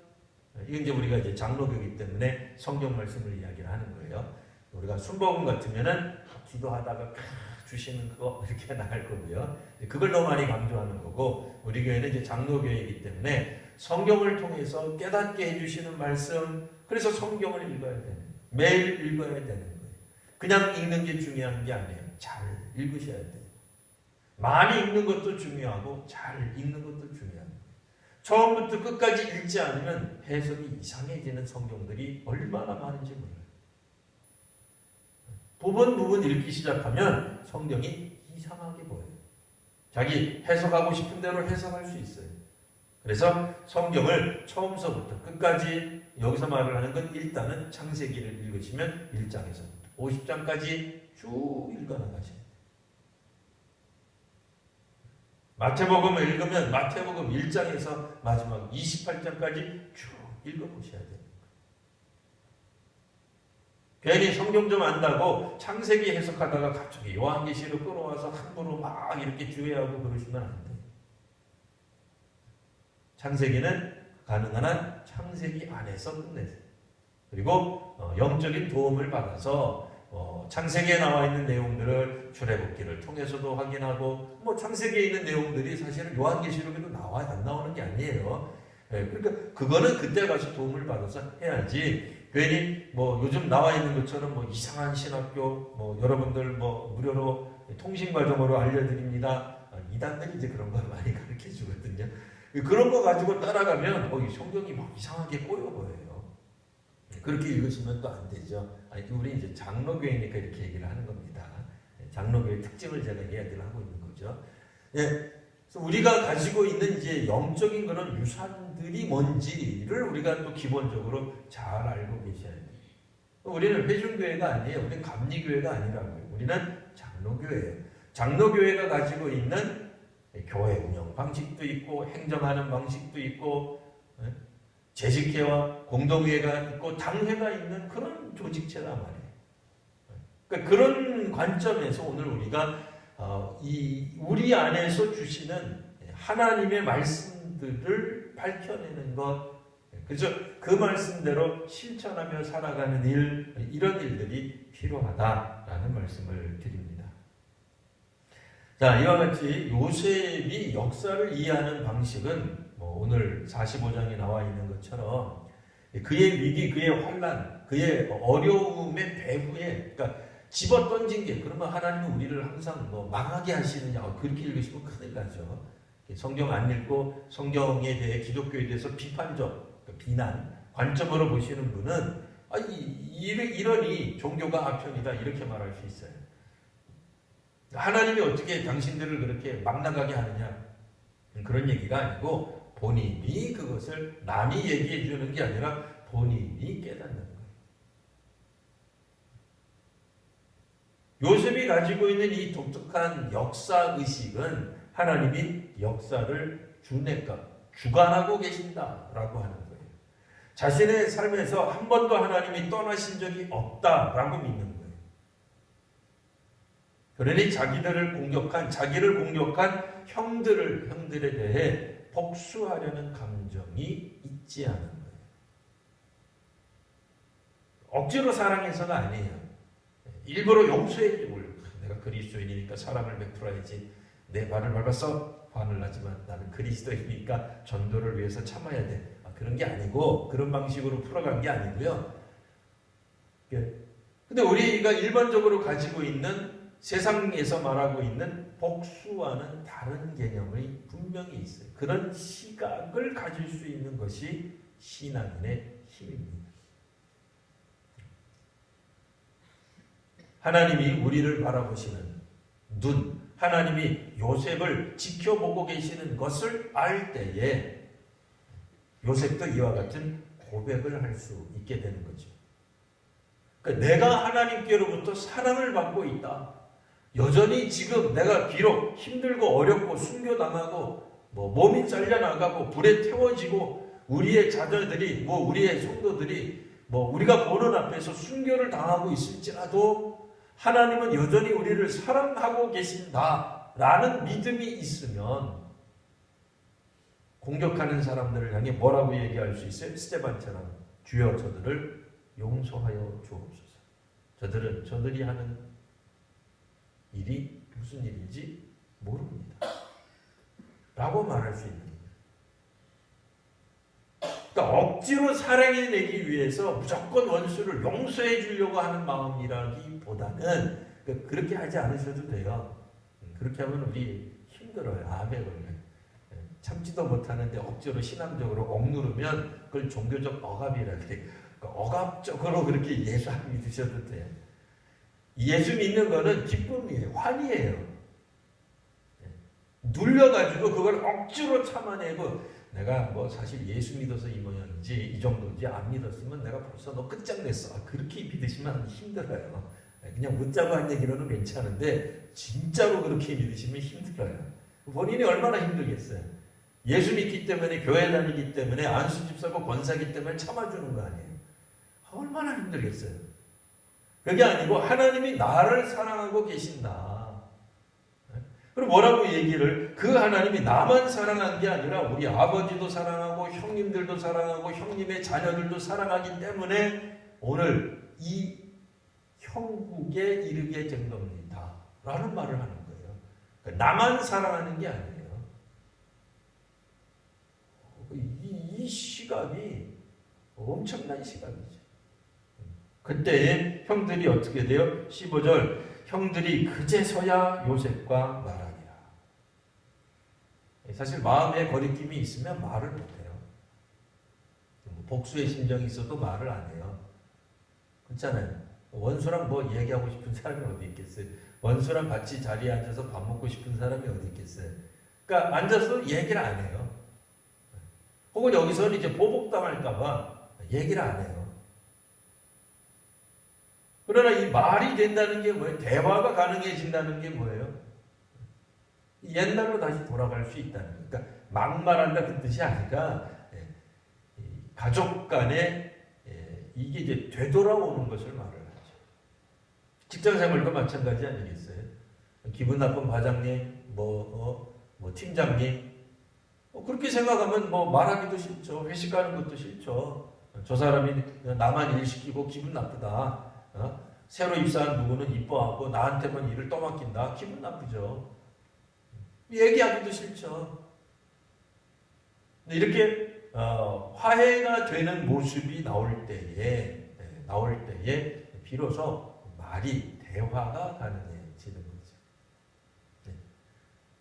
이건 이제 우리가 이제 장로교이기 때문에 성경 말씀을 이야기를 하는 거예요. 우리가 순복음 같으면은 기도하다가 주시는 그거 이렇게 나갈 거고요. 그걸 너무 많이 강조하는 거고, 우리 교회는 이제 장로교회이기 때문에 성경을 통해서 깨닫게 해주시는 말씀, 그래서 성경을 읽어야 되는 거예요. 매일 읽어야 되는 거예요. 그냥 읽는 게 중요한 게 아니에요. 잘 읽으셔야 돼요. 많이 읽는 것도 중요하고 잘 읽는 것도 중요합니다. 처음부터 끝까지 읽지 않으면 해석이 이상해지는 성경들이 얼마나 많은지 몰라요. 부분 읽기 시작하면 성경이 이상하게 보여요. 자기 해석하고 싶은 대로 해석할 수 있어요. 그래서 성경을 처음서부터 끝까지, 여기서 말을 하는 건 일단은 창세기를 읽으시면 1장에서 50장까지 쭉 읽어나가셔야 돼요. 마태복음을 읽으면 마태복음 1장에서 마지막 28장까지 쭉 읽어보셔야 돼요. 괜히 성경 좀 안다고 창세기 해석하다가 갑자기 요한계시로 끌어와서 함부로 막 이렇게 주의하고 그러시면 안 돼요. 창세기는 가능한 한 창세기 안에서 끝내세요. 그리고 영적인 도움을 받아서 창세기에 나와 있는 내용들을 출애굽기를 통해서도 확인하고, 창세기에 있는 내용들이 사실은 요한계시록에도 안 나오는 게 아니에요. 그러니까 그거는 그때 가서 도움을 받아서 해야지, 괜히 요즘 나와 있는 것처럼 이상한 신학교 여러분들 무료로 통신 과정으로 알려드립니다. 이단들이 이제 그런 걸 많이 가르쳐 주거든요. 그런 거 가지고 따라가면 성경이 막 이상하게 꼬여 보여요. 그렇게 읽으시면 또 안 되죠. 우리 이제 장로교회니까 이렇게 얘기를 하는 겁니다. 장로교회 특징을 제가 이야기를 하고 있는 거죠. 그래서 우리가 가지고 있는 이제 영적인 그런 유산들이 뭔지를 우리가 또 기본적으로 잘 알고 계셔야 돼요. 우리는 회중교회가 아니에요. 우리는 감리교회가 아니라고요. 우리는 장로교회예요. 장로교회가 가지고 있는 교회 운영 방식도 있고, 행정하는 방식도 있고, 재직회와 공동회가 있고, 당회가 있는 그런 조직체란 말이에요. 그러니까 그런 관점에서 오늘 우리가 우리 안에서 주시는 하나님의 말씀들을 밝혀내는 것, 그래서 그 말씀대로 실천하며 살아가는 이런 일들이 필요하다라는 말씀을 드립니다. 자, 이와 같이 요셉이 역사를 이해하는 방식은 오늘 45장에 나와 있는 것처럼 그의 위기, 그의 환난, 그의 어려움의 배후에, 그러니까 집어 던진 게, 그러면 하나님은 우리를 항상 망하게 하시느냐, 그렇게 읽으시면 큰일 나죠. 성경 안 읽고 성경에 대해, 기독교에 대해서 비판적, 비난 관점으로 보시는 분은 이러니 종교가 아편이다, 이렇게 말할 수 있어요. 하나님이 어떻게 당신들을 그렇게 막 나가게 하느냐, 그런 얘기가 아니고 본인이 그것을 남이 얘기해 주는 게 아니라 본인이 깨닫는 거예요. 요셉이 가지고 있는 이 독특한 역사의식은 하나님이 역사를 주관하고 계신다라고 하는 거예요. 자신의 삶에서 한 번도 하나님이 떠나신 적이 없다라고 믿는 거예요. 그러니 자기를 공격한 형들에 대해 복수하려는 감정이 있지 않은 거예요. 억지로 사랑해서가 아니에요. 일부러 용서해주고, 내가 그리스도인이니까 사랑을 베풀어야지, 내 발을 밟아서 화를 나지만 나는 그리스도이니까 전도를 위해서 참아야 돼, 그런 게 아니고, 그런 방식으로 풀어간 게 아니고요. 근데 우리가 일반적으로 가지고 있는, 세상에서 말하고 있는 복수와는 다른 개념이 분명히 있어요. 그런 시각을 가질 수 있는 것이 신앙인의 힘입니다. 하나님이 우리를 바라보시는 눈, 하나님이 요셉을 지켜보고 계시는 것을 알 때에 요셉도 이와 같은 고백을 할 수 있게 되는 거죠. 그러니까 내가 하나님께로부터 사랑을 받고 있다. 여전히 지금 내가 비록 힘들고 어렵고 순교당하고 몸이 잘려나가고 불에 태워지고 우리의 자녀들이 우리의 성도들이 우리가 보는 앞에서 순교를 당하고 있을지라도 하나님은 여전히 우리를 사랑하고 계신다라는 믿음이 있으면 공격하는 사람들을 향해 뭐라고 얘기할 수 있어요? 스데반처럼 주여 저들을 용서하여 주옵소서. 저들이 하는 일이 무슨 일인지 모릅니다. 라고 말할 수 있는 거예요. 그러니까 억지로 사랑해내기 위해서 무조건 원수를 용서해 주려고 하는 마음이라기보다는 그렇게 하지 않으셔도 돼요. 그렇게 하면 우리 힘들어요. 암에 걸려요. 참지도 못하는데 억지로 신앙적으로 억누르면 그걸 종교적 억압이라 그래요. 그러니까 억압적으로 그렇게 예수 안 믿으셔도 돼요. 예수 믿는 거는 기쁨이에요. 환희예요. 눌려가지고 그걸 억지로 참아내고 내가 사실 예수 믿어서 이 모양인지 이 정도인지 안 믿었으면 내가 벌써 너 끝장냈어. 그렇게 믿으시면 힘들어요. 그냥 묻자고 한 얘기로는 괜찮은데 진짜로 그렇게 믿으시면 힘들어요. 본인이 얼마나 힘들겠어요. 예수 믿기 때문에, 교회 다니기 때문에, 안수집사고 권사기 때문에 참아주는 거 아니에요. 얼마나 힘들겠어요. 그게 아니고 하나님이 나를 사랑하고 계신다. 그리고 뭐라고 얘기를, 그 하나님이 나만 사랑한 게 아니라 우리 아버지도 사랑하고 형님들도 사랑하고 형님의 자녀들도 사랑하기 때문에 오늘 이 형국에 이르게 된 겁니다. 라는 말을 하는 거예요. 그러니까 나만 사랑하는 게 아니에요. 이 시각이 엄청난 시각이죠. 그때 형들이 어떻게 돼요? 15절, 형들이 그제서야 요셉과 말하니라. 사실 마음에 거리낌이 있으면 말을 못해요. 복수의 심정이 있어도 말을 안 해요. 그렇잖아요. 원수랑 얘기하고 싶은 사람이 어디 있겠어요? 원수랑 같이 자리에 앉아서 밥 먹고 싶은 사람이 어디 있겠어요? 그러니까 앉아서 얘기를 안 해요. 혹은 여기서는 이제 보복당할까봐 얘기를 안 해요. 그러나 이 말이 된다는 게 뭐예요? 대화가 가능해진다는 게 뭐예요? 옛날로 다시 돌아갈 수 있다는 거예요. 그러니까 막말한다 그 뜻이 아니라 가족 간에 이게 이제 되돌아오는 것을 말을 하죠. 직장생활도 마찬가지 아니겠어요? 기분 나쁜 과장님, 팀장님, 그렇게 생각하면 말하기도 싫죠. 회식 가는 것도 싫죠. 저 사람이 나만 일 시키고 기분 나쁘다. 새로 입사한 누구는 이뻐하고 나한테만 일을 떠맡긴다. 기분 나쁘죠. 얘기하기도 싫죠. 이렇게 화해가 되는 모습이 나올 때에 비로소 말이 대화가 가능해지는 거죠. 네.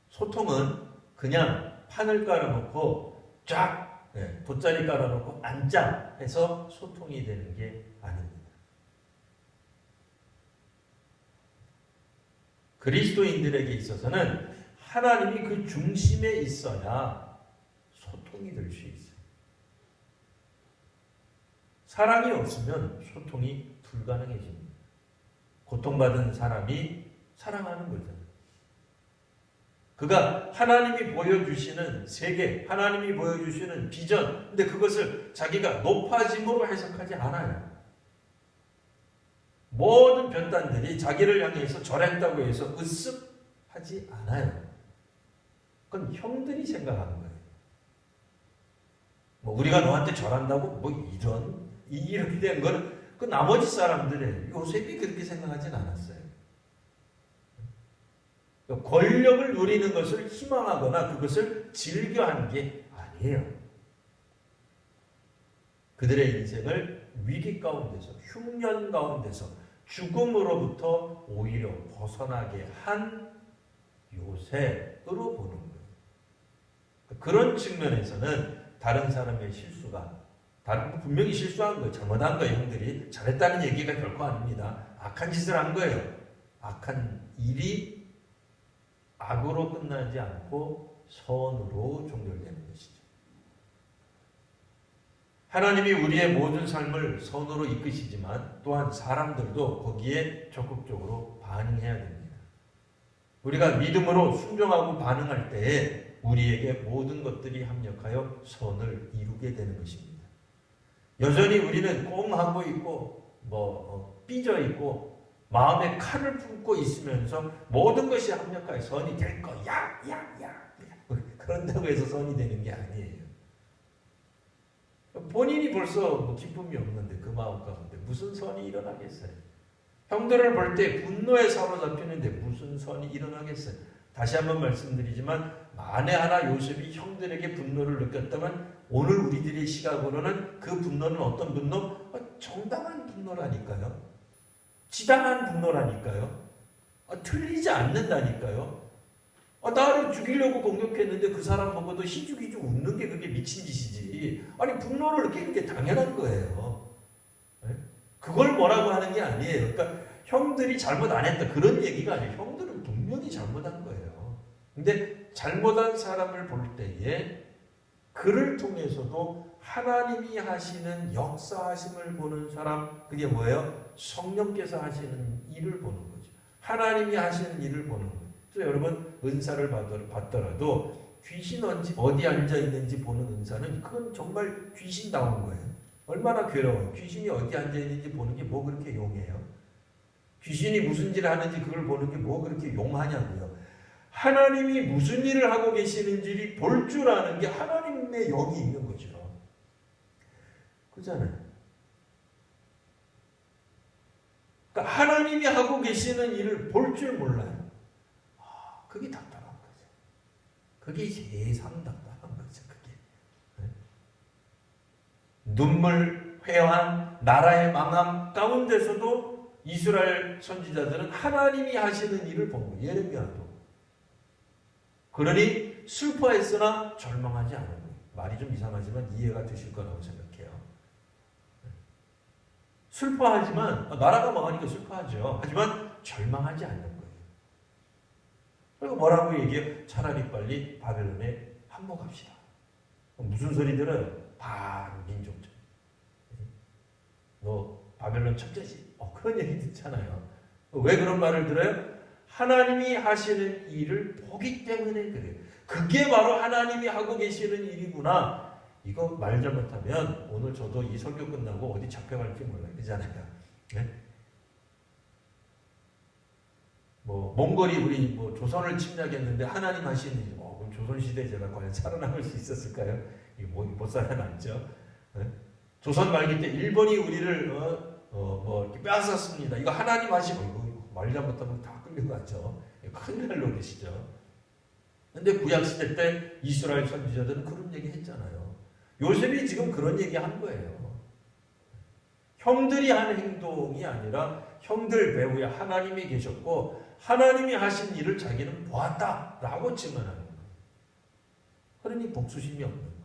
소통은 그냥 판을 깔아놓고 쫙 돗자리 깔아놓고 앉자 해서 소통이 되는 게 아닙니다. 그리스도인들에게 있어서는 하나님이 그 중심에 있어야 소통이 될 수 있어요. 사랑이 없으면 소통이 불가능해집니다. 고통받은 사람이 사랑하는 거잖아요. 그가 하나님이 보여주시는 세계, 하나님이 보여주시는 비전, 근데 그것을 자기가 높아짐으로 해석하지 않아요. 모든 변단들이 자기를 향해서 저랬다고 해서 으쓱하지 않아요. 그건 형들이 생각하는 거예요. 뭐 우리가 너한테 절한다고 뭐 이렇게 된 거는 그 나머지 사람들의 요셉이 그렇게 생각하진 않았어요. 권력을 누리는 것을 희망하거나 그것을 즐겨하는 게 아니에요. 그들의 인생을 위기 가운데서, 흉년 가운데서 죽음으로부터 오히려 벗어나게 한 요셉으로 보는 거예요. 그런 측면에서는 다른 사람의 실수가, 분명히 실수한 거예요. 잘못한 거예요. 형들이 잘했다는 얘기가 결코 아닙니다. 악한 짓을 한 거예요. 악한 일이 악으로 끝나지 않고 선으로 종결되는 것이죠. 하나님이 우리의 모든 삶을 선으로 이끄시지만 또한 사람들도 거기에 적극적으로 반응해야 됩니다. 우리가 믿음으로 순종하고 반응할 때에 우리에게 모든 것들이 합력하여 선을 이루게 되는 것입니다. 여전히 우리는 꽁하고 있고 삐져 있고 마음에 칼을 품고 있으면서 모든 것이 합력하여 선이 될 거야. 그런다고 해서 선이 되는 게 아니에요. 본인이 벌써 기쁨이 없는데 그 마음 가운데 무슨 선이 일어나겠어요? 형들을 볼 때 분노에 사로잡히는데 무슨 선이 일어나겠어요? 다시 한번 말씀드리지만 만에 하나 요셉이 형들에게 분노를 느꼈다면 오늘 우리들의 시각으로는 그 분노는 어떤 분노? 정당한 분노라니까요. 지당한 분노라니까요. 틀리지 않는다니까요. 나를 죽이려고 공격했는데 그 사람 보고도 희죽희죽 웃는 게 그게 미친 짓이지. 아니 분노를 느끼는 게 당연한 거예요. 그걸 뭐라고 하는 게 아니에요. 그러니까 형들이 잘못 안 했다 그런 얘기가 아니에요. 형들은 분명히 잘못한 거예요. 근데 잘못한 사람을 볼 때에 그를 통해서도 하나님이 하시는 역사하심을 보는 사람, 그게 뭐예요? 성령께서 하시는 일을 보는 거죠. 하나님이 하시는 일을 보는 거죠. 그래서 여러분 은사를 받더라도 귀신 어디 앉아 있는지 보는 은사는 그건 정말 귀신다운 거예요. 얼마나 괴로워요. 귀신이 어디 앉아 있는지 보는 게 뭐 그렇게 용해요? 귀신이 무슨 일을 하는지 그걸 보는 게 뭐 그렇게 용하냐고요. 하나님이 무슨 일을 하고 계시는지 볼 줄 아는 게 하나님의 영이 있는 거죠. 그잖아요. 그러니까 하나님이 하고 계시는 일을 볼 줄 몰라요. 그게 답답한 거죠. 그게 세상 답답한 거죠. 그게. 눈물, 회환, 나라의 망함 가운데서도 이스라엘 선지자들은 하나님이 하시는 일을 본 거예요. 예레미야도. 그러니 슬퍼했으나 절망하지 않은 거예요. 말이 좀 이상하지만 이해가 되실 거라고 생각해요. 슬퍼하지만 나라가 망하니까 슬퍼하죠. 하지만 절망하지 않는 거예요. 그리고 뭐라고 얘기해요? 차라리 빨리 바벨론에 항복합시다. 무슨 소리 들어요? 반민족적. 너 바벨론 첩자지? 그런 얘기 듣잖아요. 왜 그런 말을 들어요? 하나님이 하시는 일을 보기 때문에 그래요. 그게 바로 하나님이 하고 계시는 일이구나. 이거 말 잘못하면 오늘 저도 이 설교 끝나고 어디 잡혀갈지 몰라요. 그잖아요. 네? 몽골이 우리 조선을 침략했는데 하나님 하시는 일, 그럼 조선시대에 제가 과연 살아남을 수 있었을까요? 이거 못 살아남죠. 네? 조선 말기 때 일본이 우리를 이렇게 빼앗았습니다. 이거 하나님 하시고, 이거 말 잘못하면 다 끌려가죠. 큰일 날 노릇이죠. 근데 구약시대 때 이스라엘 선지자들은 그런 얘기 했잖아요. 요셉이 지금 그런 얘기 한 거예요. 형들이 하는 행동이 아니라 형들 배후에 하나님이 계셨고 하나님이 하신 일을 자기는 보았다라고 증언하는 거예요. 그러니 복수심이 없는 거예요.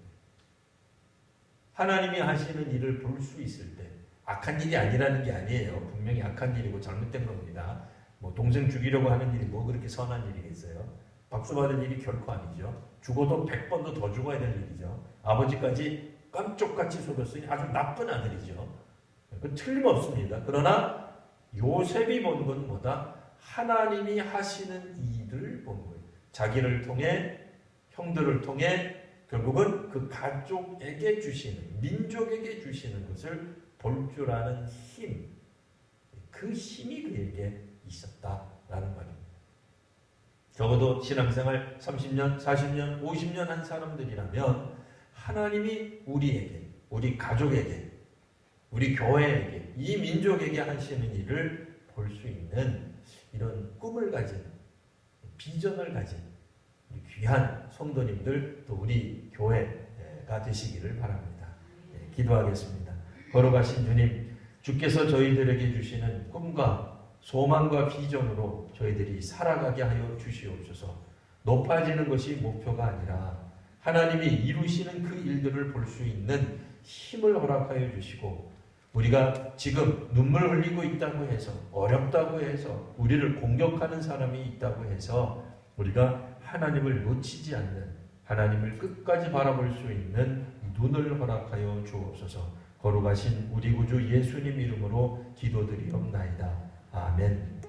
하나님이 하시는 일을 볼 수 있을 때 악한 일이 아니라는 게 아니에요. 분명히 악한 일이고 잘못된 겁니다. 뭐 동생 죽이려고 하는 일이 뭐 그렇게 선한 일이겠어요. 박수 받을 일이 결코 아니죠. 죽어도 100번도 더 죽어야 될 일이죠. 아버지까지 깜쪽같이 속였으니 아주 나쁜 아들이죠. 그건 틀림없습니다. 그러나 요셉이 본 건 뭐다? 하나님이 하시는 일을 본 거예요. 자기를 통해 형들을 통해 결국은 그 가족에게 주시는 민족에게 주시는 것을 볼 줄 아는 힘, 그 힘이 그에게 있었다라는 말입니다. 적어도 신앙생활 30년, 40년, 50년 한 사람들이라면 하나님이 우리에게, 우리 가족에게, 우리 교회에게, 이 민족에게 하시는 일을 볼 수 있는 이런 꿈을 가진, 비전을 가진 귀한 성도님들, 또 우리 교회가 되시기를 바랍니다. 기도하겠습니다. 걸어가신 주님, 주께서 저희들에게 주시는 꿈과 소망과 비전으로 저희들이 살아가게 하여 주시옵소서. 높아지는 것이 목표가 아니라 하나님이 이루시는 그 일들을 볼 수 있는 힘을 허락하여 주시고, 우리가 지금 눈물 흘리고 있다고 해서, 어렵다고 해서, 우리를 공격하는 사람이 있다고 해서 우리가 하나님을 놓치지 않는, 하나님을 끝까지 바라볼 수 있는 눈을 허락하여 주옵소서. 거룩하신 우리 구주 예수님 이름으로 기도드리옵나이다. 아멘.